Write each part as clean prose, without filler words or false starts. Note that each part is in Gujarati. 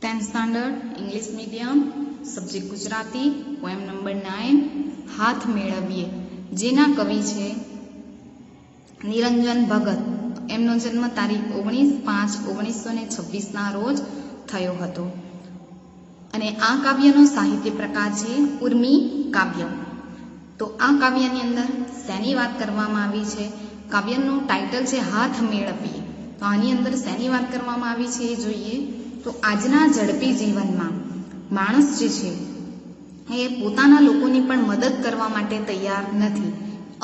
10th standard English medium subject Gujarati poem number 9 હાથ મેળવીએ, જેના કવિ છે નિરંજન ભગત. એમનો જન્મ તારીખ 19/5/1926 રોજ થયો હતો અને આ કાવ્યનો સાહિત્ય પ્રકાર છે ઉર્મી કાવ્ય. તો આ કાવ્યની અંદર શેની વાત કરવામાં આવી છે? કાવ્યનું ટાઇટલ છે હાથ મેળવીએ. તો આની અંદર શેની વાત કરવામાં આવી છે એ જોઈએ. તો આજના ઝડપી જીવનમાં માણસ જે છે એ પોતાના લોકોની પણ મદદ કરવા માટે તૈયાર નથી,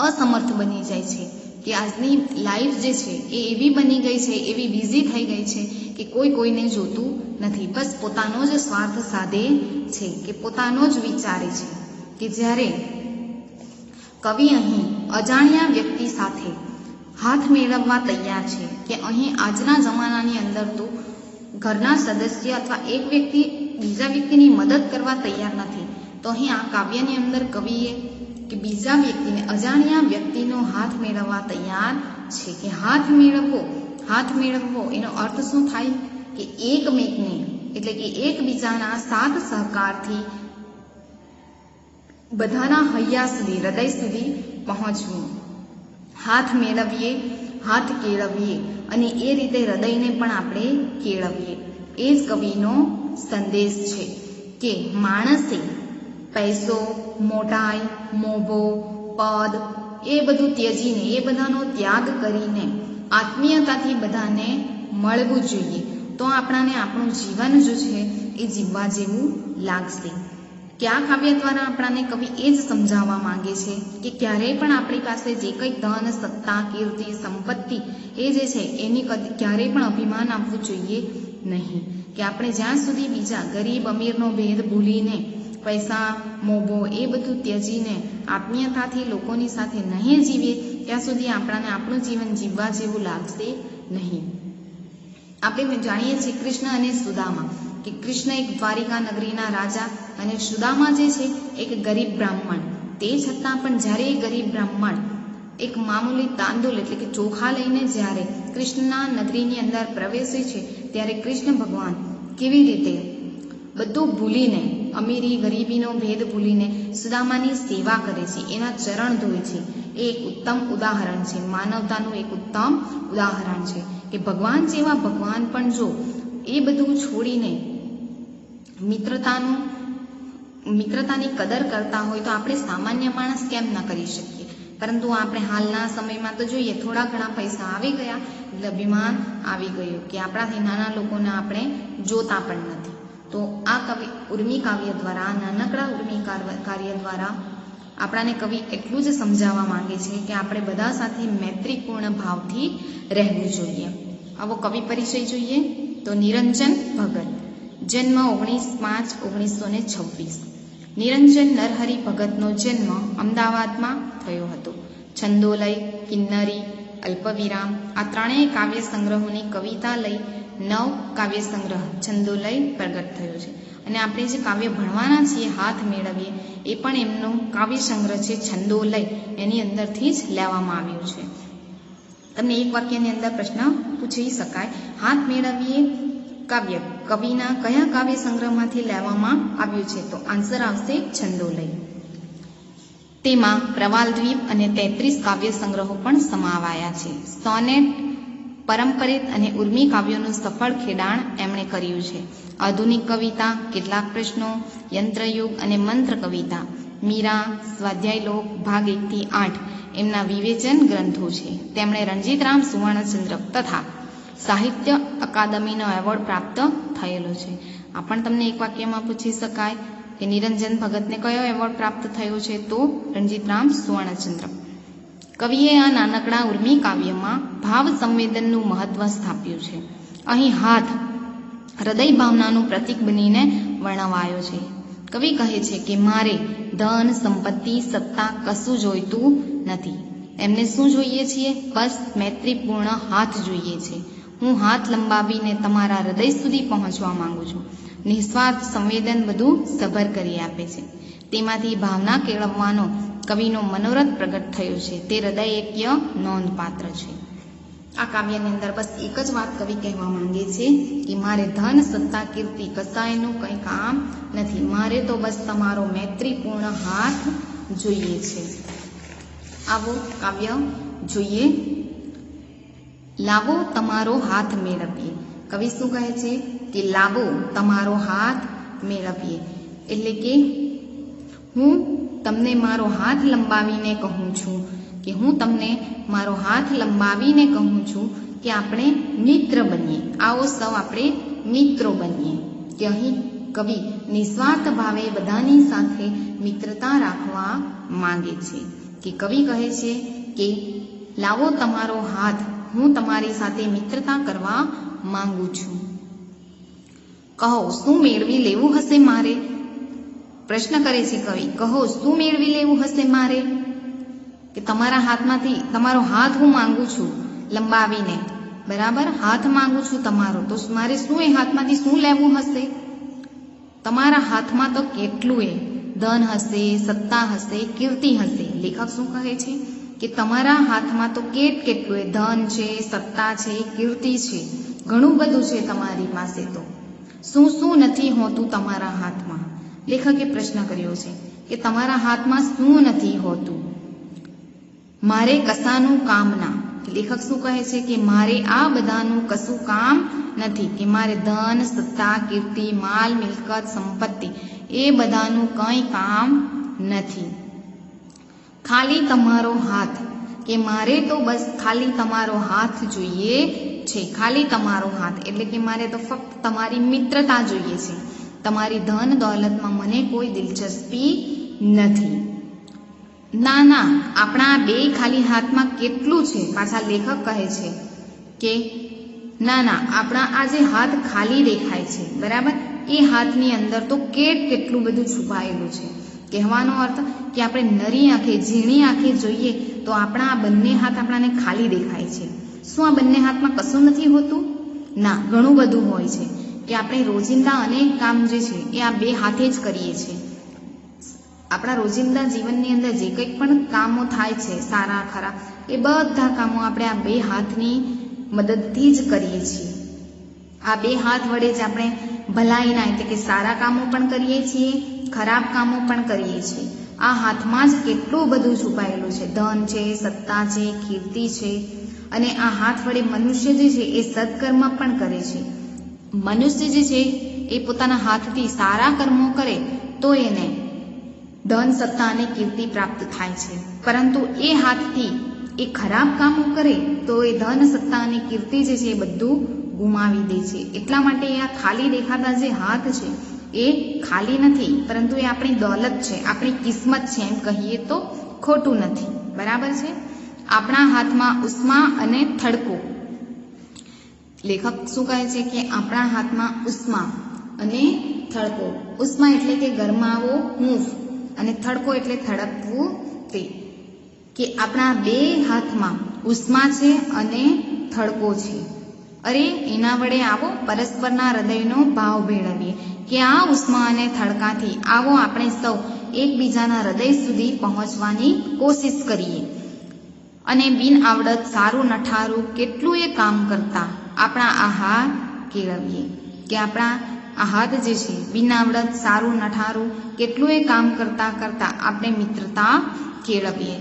અસમર્થ બની જાય છે. કે આજની લાઈફ જે છે એ એવી બની ગઈ છે, એવી બિઝી થઈ ગઈ છે કે કોઈ કોઈને જોતું નથી, બસ પોતાનો જ સ્વાર્થ સાધે છે કે પોતાનો જ વિચારે છે. કે જ્યારે કવિ અહીં અજાણ્યા વ્યક્તિ સાથે હાથ મેળવવા તૈયાર છે કે અહીં આજના જમાનાની અંદર તો ઘરના સદસ્ય અથવા એક વ્યક્તિ બીજા વ્યક્તિની મદદ કરવા તૈયાર નથી. તો અહીં આ કાવ્યની અંદર કવિએ કે બીજા વ્યક્તિને, અજાણ્યા વ્યક્તિનો હાથ મેળવવા તૈયાર છે. કે હાથ મેળવવો એનો અર્થ શું થાય? કે એકમેકને એટલે કે એકબીજાના સાથ સહકારથી બધાના હૈયા સુધી, હૃદય સુધી પહોંચવું. હાથ મેળવીએ, હાથ કેળવીએ અને એ રીતે હૃદયને પણ આપણે કેળવીએ. એ જ કવિનો સંદેશ છે કે માણસે પૈસો, મોટાઈ, મોભો, પદ એ બધું ત્યજીને, એ બધાનો ત્યાગ કરીને આત્મીયતાથી બધાને મળવું જોઈએ. તો આપણાને આપણું જીવન જો છે એ જીવવા જેવું લાગશે. કે આ કાવ્ય દ્વારા આપણાને કવિ એ જ સમજાવવા માંગે છે કે ક્યારેય પણ આપણી પાસે જે કંઈ ધન, સત્તા, કીર્તિ, સંપત્તિ એ જે છે એની ક્યારેય પણ અભિમાન આપવું જોઈએ નહીં. કે આપણે જ્યાં સુધી બીજા ગરીબ અમીરનો ભેદ ભૂલીને, પૈસા, મોભો એ બધું ત્યજીને આત્મીયતાથી લોકોની સાથે નહીં જીવીએ ત્યાં સુધી આપણાને આપણું જીવન જીવવા જેવું લાગશે નહીં. આપણે જાણીએ છીએ કૃષ્ણ અને સુદામા, કે કૃષ્ણ એક દ્વારિકા નગરીના રાજા અને સુદામા જે છે એક ગરીબ બ્રાહ્મણ. તે છતાં પણ જ્યારે એ ગરીબ બ્રાહ્મણ એક મામૂલી તાંદુલ એટલે કે ચોખા લઈને જ્યારે કૃષ્ણના નગરીની અંદર પ્રવેશે છે, ત્યારે કૃષ્ણ ભગવાન કેવી રીતે બધું ભૂલીને, અમીરી ગરીબીનો ભેદ ભૂલીને સુદામાની સેવા કરે છે, એના ચરણ ધોય છે. એ એક ઉત્તમ ઉદાહરણ છે, માનવતાનું એક ઉત્તમ ઉદાહરણ છે. કે ભગવાન જેવા ભગવાન પણ જો એ બધું છોડીને મિત્રતાની કદર કરતા હોય તો આપણે સામાન્ય માણસ કેમ ન કરી શકીએ? પરંતુ આપણે હાલના સમયમાં તો જોઈએ, થોડા ઘણા પૈસા આવી ગયા એટલે અભિમાન આવી ગયું કે આપણાથી નાના લોકોને આપણે જોતા પણ નથી. તો આ કવિ ઉર્મી કાવ્ય દ્વારા, નાનકડા ઉર્મી કાર્ય દ્વારા આપણાને કવિ એટલું જ સમજાવવા માંગે છે કે આપણે બધા સાથે મૈત્રીપૂર્ણ ભાવથી રહેવું જોઈએ. આવો કવિ પરિચય જોઈએ. તો નિરંજન ભગત, જન્મ 19/5/1926. નિરંજન નરહરિ ભગતનો જન્મ અમદાવાદમાં થયો હતો. છંદોલય, કિન્નરી, અલ્પવિરામ આ ત્રણેય કાવ્ય સંગ્રહોની કવિતા લઈ 9 કાવ્ય સંગ્રહ છંદોલય પ્રગટ થયો છે. અને આપણે જે કાવ્ય ભણવાના છીએ હાથ મેળવીએ, એ પણ એમનો કાવ્ય સંગ્રહ છે છંદોલય, એની અંદરથી જ લેવામાં આવ્યું છે. તમને એક વાક્યની અંદર પ્રશ્ન પૂછી શકાય, હાથ મેળવીએ કાવ્ય કવિના કયા કાવ્ય સંગ્રહમાંથી લેવામાં આવ્યું છે? તો આન્સર આવશે છંદોલય. તેમાં પ્રવાલદ્વીપ અને 33 કાવ્ય સંગ્રહો પણ સમાવાયા છે. સોનેટ, પરંપરિત અને ઉર્મી કાવ્યોનું સફળ ખેડાણ એમણે કર્યું છે. આધુનિક કવિતા, કેટલાક પ્રશ્નો, યંત્રયુગ અને મંત્ર કવિતા, મીરા, સ્વાધ્યાયલોક ભાગ 1 થી 8 એમના વિવેચન ગ્રંથો છે. તેમણે રણજીતરામ સુવર્ણચંદ્રક તથા સાહિત્ય અકાદમીનો એવોર્ડ પ્રાપ્ત થયેલો છે. આ પણ તમને એક વાક્યમાં પૂછી શકાય કે નિરંજન ભગતને કયો એવોર્ડ પ્રાપ્ત થયો છે? તો રણજીતરામ સુવર્ણચંદ્રક. કવિએ આ નાનકડા ઉર્મી કાવ્યમાં ભાવ સંવેદનનું મહત્વ સ્થાપ્યું છે. અહીં હાથ હૃદય ભાવનાનું પ્રતીક બનીને વર્ણવાયો છે. કવિ કહે છે કે મારે ધન, સંપત્તિ, સત્તા કશું જોઈતું નથી. એમને શું જોઈએ છીએ? બસ મૈત્રીપૂર્ણ હાથ જોઈએ છે. હું હાથ લંબાવીને તમારા હૃદય સુધી પહોંચવા માંગુ છું. નિસ્વાર્થ સંવેદન બધું સભર કરી આપે છે. તેમાંથી ભાવના કેળવવાનો કવિનો મનોરથ પ્રગટ થયો છે. તે હૃદયૈક્ય નોંધપાત્ર છે. આ કાવ્યની અંદર બસ એક જ વાત કવિ કહેવા માંગે છે કે મારે ધન સત્તા કીર્તિ કસાયનું કંઈ કામ નથી, મારે તો બસ તમારો મૈત્રીપૂર્ણ હાથ જોઈએ છે. આવો કાવ્ય જોઈએ. લાવો તમારો હાથ મેળવીએ. કવિ શું કહે છે કે લાવો તમારો હાથ મેળવીએ, એટલે કે હું તમને મારો હાથ લંબાવીને કહું છું કે હું તમને મારો હાથ લંબાવીને કહું છું કે આપણે મિત્ર બનીએ. આવો સૌ આપણે મિત્રો બનીએ. કે અહીં કવિ નિસ્વાર્થ ભાવે બધાની સાથે મિત્રતા રાખવા માંગે છે. કે કવિ કહે છે કે લાવો તમારો હાથ, હું તમારી સાથે મિત્રતા કરવા માંગુ છું. કહો શું મેળવી લેવું હશે મારે? પ્રશ્ન કરે છે કવિ. કહો શું મેળવી લેવું હશે મારે? કે તમારા હાથમાંથી તમારો હાથ હું માંગુ છું લંબાવીને, બરાબર? હાથ માંગુ છું તમારો, તો મારે શું એ હાથમાંથી શું લેવું હશે? તમારા હાથમાં તો કેટલું એ ધન હશે, સત્તા હશે, કીર્તિ હશે. લેખક શું કહે છે કે તમારા હાથમાં તો કેટલું એ ધન છે, સત્તા છે, કીર્તિ છે, ઘણું બધું છે તમારી પાસે. તો શું શું નથી હોતું તમારા હાથમાં? લેખકે પ્રશ્ન કર્યો છે કે તમારા હાથમાં શું નથી હોતું? મારે કશાનું કામ ના. લેખક શું કહે છે કે મારે આ બધાનું કશું કામ નથી, કે મારે ધન, સત્તા, કીર્તિ, માલ, મિલકત, સંપત્તિ એ બધાનું કંઈ કામ નથી. ખાલી તમારો હાથ, કે મારે તો બસ ખાલી તમારો હાથ જોઈએ છે. ખાલી તમારો હાથ એટલે કે મારે તો ફક્ત તમારી મિત્રતા જોઈએ છે. તમારી ધન દોલતમાં મને કોઈ દિલચસ્પી નથી. ના ના, આપણા બે ખાલી હાથમાં કેટલું છે? પાછા લેખક કહે છે કે ના ના, આપણા આ જે હાથ ખાલી દેખાય છે, બરાબર, એ હાથની અંદર તો કેટલું બધું છુપાયેલું છે. કહેવાનો અર્થ કે આપણે નરી આંખે, ઝીણી આંખે જોઈએ તો આપણા આ બંને હાથ આપણાને ખાલી દેખાય છે. શું આ બંને હાથમાં કશું નથી હોતું? ના, ઘણું બધું હોય છે. કે આપણે રોજિંદા અનેક કામ જે છે એ આ બે હાથે જ કરીએ છીએ. આપણા રોજિંદા જીવનની અંદર જે કંઈક પણ કામો થાય છે, સારા ખરા, એ બધા કામો આપણે આ બે હાથની મદદથી જ કરીએ છીએ. આ બે હાથ વડે જ આપણે ભલાઈના એટલે કે સારા કામો પણ કરીએ છીએ, ખરાબ કામો પણ કરીએ છીએ. આ હાથમાં જ કેટલું બધું છુપાયેલું છે. ધન છે, સત્તા છે, કીર્તિ છે. અને આ હાથ વડે મનુષ્ય જે છે એ સત્કર્મ પણ કરે છે. મનુષ્ય જે છે એ પોતાના હાથથી સારા કર્મો કરે તો એને ધન, સત્તા અને કીર્તિ પ્રાપ્ત થાય છે. પરંતુ એ હાથથી એ ખરાબ કામો કરે તો એ ધન, સત્તા અને કીર્તિ જે છે એ બધું ગુમાવી દે છે. એટલા માટે આ ખાલી દેખાતા જે હાથ છે એ ખાલી નથી, પરંતુ એ આપણી દોલત છે, આપણી કિસ્મત છે, એમ કહીએ તો ખોટું નથી. બરાબર છે? આપણા હાથમાં ઉષ્મા અને થડકો. લેખક શું કહે છે કે આપણા હાથમાં ઉષ્મા અને થડકો. ઉષ્મા એટલે કે ગરમાવો, હૂંફ, અને થડકો એટલે થડકવું તે. કે આપણા બે હાથમાં ઉષ્મા છે અને થડકો છે. અરે એના વડે આવો પરસ્પરના હૃદયનો ભાવ ભેળવીએ. કે આ ઉષ્મા અને થડકાથી આવો આપણે સૌ એકબીજાના હૃદય સુધી પહોંચવાની કોશિશ કરીએ. અને બિન આવડત સારું નઠારું કેટલું એ કામ કરતા આપણા આ હાથ કેળવીએ. કે આપણા આ હાથ જે છે બિન આવડત સારું નઠારું કેટલું એ કામ કરતા કરતા આપણે મિત્રતા કેળવીએ.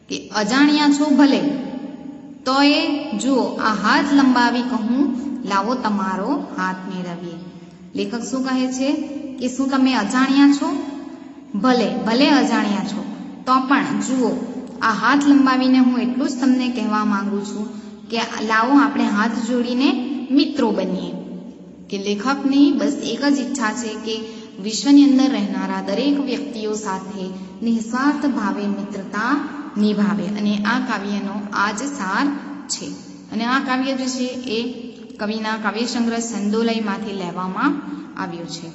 કે અજાણ્યા છો ભલે તો એ જુઓ આ હાથ લંબાવી કહું લાવો તમારો હાથ મેળવીએ. લેખક શું કહે છે કે શું તમે અજાણ્યા છો? ભલે ભલે અજાણ્યા છો તો પણ જુઓ આ હાથ લંબાવીને હું એટલું જ તમને કહેવા માંગુ છું કે લાવો આપણે હાથ જોડીને મિત્રો બનીએ. કે લેખકની બસ એક જ ઈચ્છા છે કે વિશ્વની અંદર રહેનારા દરેક વ્યક્તિઓ સાથે નિસ્વાર્થ ભાવે મિત્રતા નિભાવે. અને આ કાવ્યનો આ જ સાર છે. અને આ કાવ્ય જે છે એ કવિના કાવ્ય સંગ્રહ છંદોલયમાંથી લેવામાં આવ્યો છે.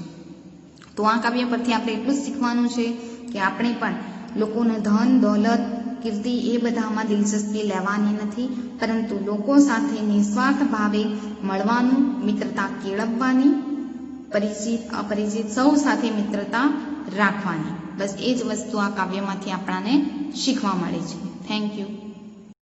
તો આ કાવ્ય પરથી આપણે એટલું જ શીખવાનું છે કે આપણે પણ લોકોને ધન, દોલત, કીર્તિ એ બધામાં દિલચસ્પી લેવાની નથી, પરંતુ લોકો સાથે નિસ્વાર્થ ભાવે મળવાનું, મિત્રતા કેળવવાની, પરિચિત અપરિચિત સૌ સાથે મિત્રતા રાખવાની. બસ એ જ વસ્તુ આ કાવ્યમાંથી આપણાને શીખવા મળે છે. Thank you.